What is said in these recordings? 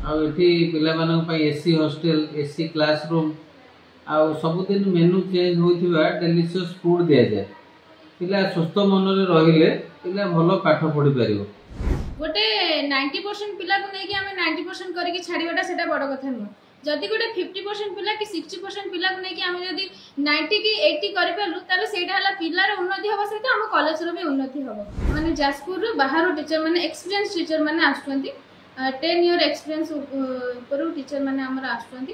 आठी पे AC hostel AC classroom आउ सबुदिन मेनू चेंज होता डेलीशियस फूड दि जाए पिला सुस्थ मन रहिले पिला भल पाठ पढ़ी पार गोटे 90% पिला को लेकिन आम 90% करके छाड़ाटा से बड़ कथा नुह जदि गोटे 50% पिला कि 60% पिला को लेकिन आम जब 90 कि 80 करूँ से पिलार उन्नति हम सहित आम कॉलेज भी उन्नति हम माने जाजपुर बाहर टीचर मैंने एक्सपीरियंस टीचर मैंने आसुँच 10 year एक्सपीरियंस पर टीचर मैंने आमर आसुँच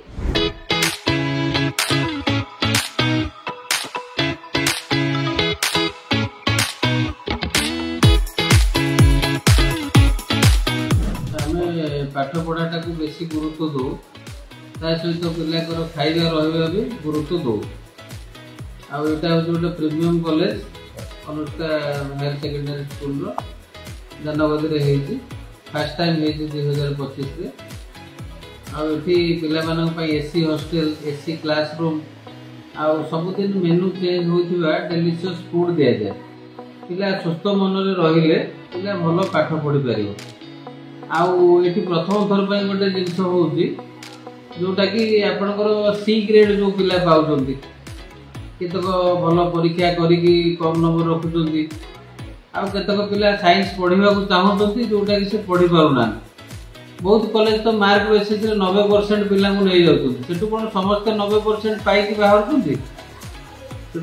पाठ पढ़ाटा को बेसी गुरुत्व दो सहित पिलाकर खाଇବା रहा भी गुरुत्व दो आटा हूँ गोटे premium college Anushka higher secondary school जानगदी फर्स्ट टाइम 2025 आठी एसी हॉस्टल एसी क्लासरूम आउ सबुदिन मेनू चेंज होता डेलीशियस फूड दि जाए पिला सुस्थ मन रहिले पिला भल पाठ पढ़ी पार आठी प्रथम थर पर गोटे जिनस हूँ जोटा कि आपणकर सी ग्रेड जो पिला पाँच केतक भल परीक्षा करी कम नंबर रखुच्च आतक पिला साइंस पढ़ा चाहते जोटा कि पढ़ी पारना बहुत कॉलेज तो मार्क बेसिस 90% पिला नहीं जाऊँ कौन समस्ते 90% पाई बाहर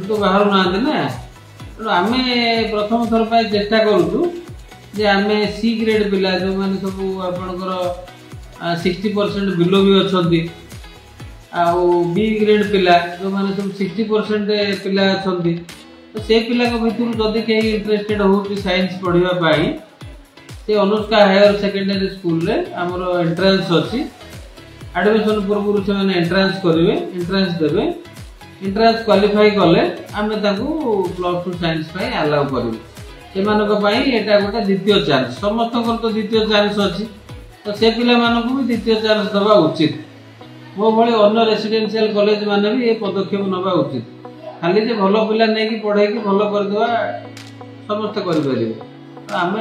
तो बाहर ना तेणु आम प्रथम थर पर चेष्टा करूँ जे आम सी ग्रेड पिला जो मैंने सब आपणकर 60% बिलो भी अच्छा बी ग्रेड पिला जो मैंने सब 60% पिला अच्छा तो से पिला भितर जदि कहीं इंटरेस्टेड हो साइंस पढ़ाई से अनुष्का हायर सेकेंडरी स्कूल रे आमर एंट्रांस अच्छी एडमिशन पूर्व से मैंने एंट्रांस करेंगे एंट्रांस देवे एंट्रांस क्वालिफाई कले आम +2 साइंस अलाउ करूँ से गोटे द्वितीय चांस समस्त तो द्वितीय चांस अच्छी तो से पिला भी द्वितीय चांस दबा उचित मो भाई अन्य रेसिडेंशियल कॉलेज माने भी ये पदक्षेप नवा उचित खाली जे भल पिला नहीं पढ़े भल करदे समस्ते करें तो आम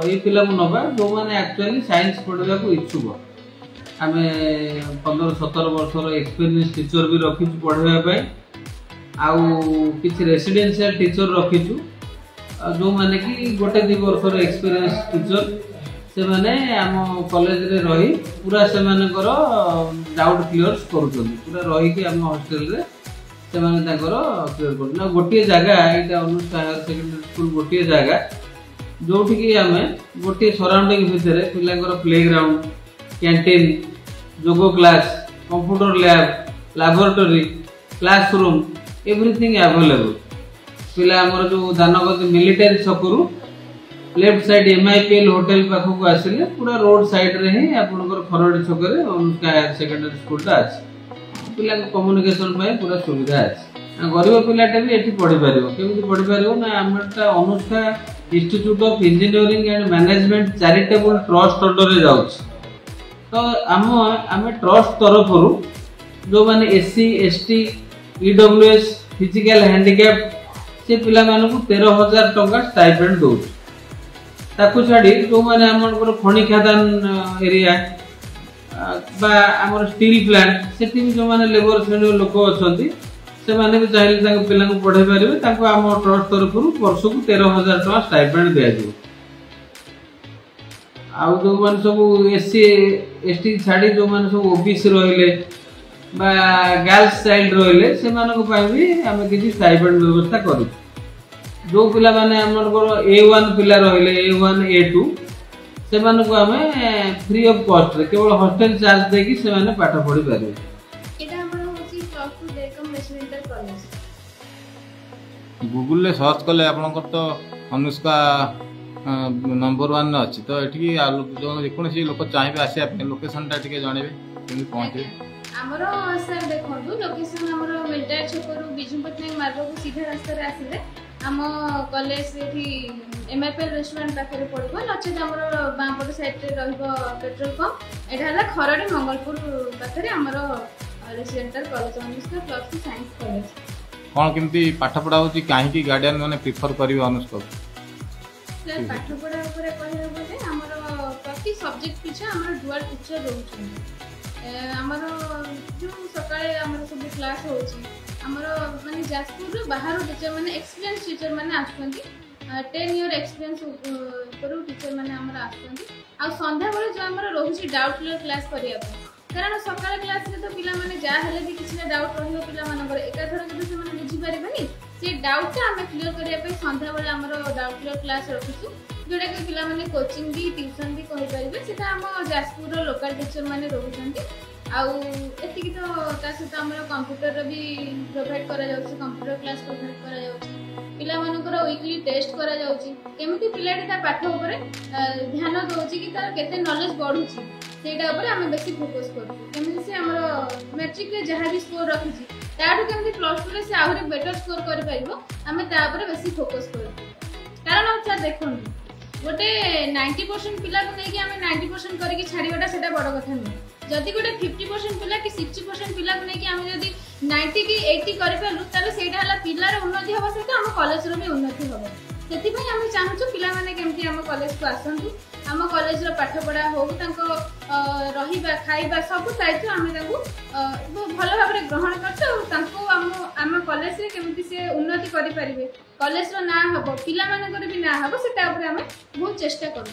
ये पिला नवा जो मैंने एक्चुअली साइंस पढ़ा को इच्छुक आम 15-17 वर्षर एक्सपीरियंस टीचर भी रखीचु पढ़ाई आउ किसी रेसिडेंशियल टीचर रखीचु जो मैंने कि गोटे 2 वर्षर एक्सपीरियंस टीचर से माने आम कॉलेज रे रही पूरा से मानकर डाउट क्लियर पूरा रही कि आम हॉस्टल रे से माने क्लियर कर गोटे जगह यहाँ अनुष्का हायर सेकेंडरी स्कूल गोटे जगह जो आम गोटे सराउंडिंग भितर पिलांकर playground canteen yoga class computer lab laboratory classroom everything available पिला आमर जो दानगदी मिलिटारी छकरू लेफ्ट साइड MIPL होटल पाखक आसिले पूरा रोड साइड रे ही आपनकर खरड़ी छकरे अनुष्का हायर सेकेंडरी स्कूलटा अछि पिला कम्युनिकेशन पाए पूरा सुविधा अछि गरीब पिलाटा भी एठी पढ़ी पारिबो केमिति पढ़ी पारिबो ना हमरटा Anushka institute of engineering and management charitable trust under रे जाउछ तो आम ट्रस्ट तरफ जो माने SC ST EWS physical handicap से पिला मानकु 13,000 टंका स्टाइपेंड दउछ ताकू छाड़ी जो मैंने आम खनि खादान एरिया आमर स्टील प्लांट से जो मैंने लेबर श्रेणी लोक अच्छा से मैंने भी चाहिए पिला पढ़ाई पारे आम ट्रस्ट तरफ वर्ष को 13,000 टंका स्टाइपेंड दिज्व आउ जो मैंने सब SC ST छाड़ी जो मैंने सब OBC रहिले गर्ल्स चाइल्ड रहिले से भी आम किसी स्टाइपेंड व्यवस्था करूँ जो पिला माने हमर A1 पिला रहिले A1 A2 से माने को हमें फ्री ऑफ कॉस्ट रे केवल हॉस्टल चार्ज दे कि से माने पाठ पढ़ी पारे एटा हमर होची +2 डेकम रेसिडेंशियल कॉलेज गूगल ले सर्च कले आपनकर तो अनुष्का नंबर 1 अछि तो एठी जो कोन सी लोक चाहिबे आसी आपन लोकेशन टा टिके जणेबे केमि पहुंचे हमर सर देखंतु लोकेशन हमर मिलिटारी छकरू बिजू पटनायक मार्ग को सीधा रास्ता रे आसीले आम कॉलेज MIPL रेस्टोरेंट पाखे पड़ो नचे बाँपट साइड पेट्रोल पंप यहाँ खरड़ी मंगलपुर पाखे आम residential college Anushka +2 science college कौन केमती पाठ पढ़ा होची काहे गार्डियन माने प्रिफर करिवे अनुष्का पाठ पढ़ा ऊपर कहले हमर प्रति सब्जेक्ट पिछा आम डुआल टीचर रोच आमर जो सकाळे आमर सब क्लास होची आमर माने जाजपुर बाहर टीचर माने एक्सपीरियंस टीचर माने आछंती 10 ईयर एक्सपीरियंस करू टीचर माने आमर आछंती आ संध्या बेले जो आमर रोची डाउट क्लियर क्लास करिया कारण सकाळ क्लास रे तो पिला माने जा हेले भी किछि डाउट रहियो पिला मानकर एकाथर जदि से माने बुझी परिबेनी से डाउट ता हमें क्लियर करिया पे संध्या बेले आमर डाउट क्लियर क्लास रखिछु जोटा कि पिला माने कोचिंग भी ट्यूशन भी कहि परिबे सेटा हम जाजपुर रो लोकल टीचर माने रहउछंती आउ एतिकी तो ता सहित आमर कंप्यूटर भी प्रोवाइड करा जाउछि कंप्यूटर क्लास प्रोवाइड करा जाउछि पिला मानकर वीकली टेस्ट करा जाउछि केमिति पिलाटी ता पाठ ऊपर ध्यान दउछि कि तार केते नॉलेज बढ़ुछि सेटा ऊपर हमें बेसी फोकस करू केमिति से हमर मैट्रिक रे जहां भी स्कोर रखिछि ताठु केमिति प्लस 2 रे से आहुरी बेटर स्कोर करि पाइबो हमें ता ऊपर बेसी फोकस करू कारण अच्छा देखोन गोटे 90% पिला को नहीं कि हमें 90% करके छाड़ीवाटा सेटा बड़ कथा नहीं जदि गोटे 50% पिला कि 60% पिला को नहीं कि हमें जदि 90 की 80 कर पालु ताले सेटा हला पिलार उन्नति होबा सहित हम कॉलेज रो भी उन्नति होबा सेति पई हम चाहछु पिला माने केमति हम कॉलेज को आसंतु हम कॉलेज रो पाठ पढ़ा हो तांको रहिबा खाइबा सब दायित्व हम तांको भल भाव रे ग्रहण करछु तांको हम कॉलेज रे केमति से उन्नति करि परिबे कॉलेज रो ना हबो पिला मानकर भी ना हबो सेटा ऊपर हम बहुत चेष्टा करू।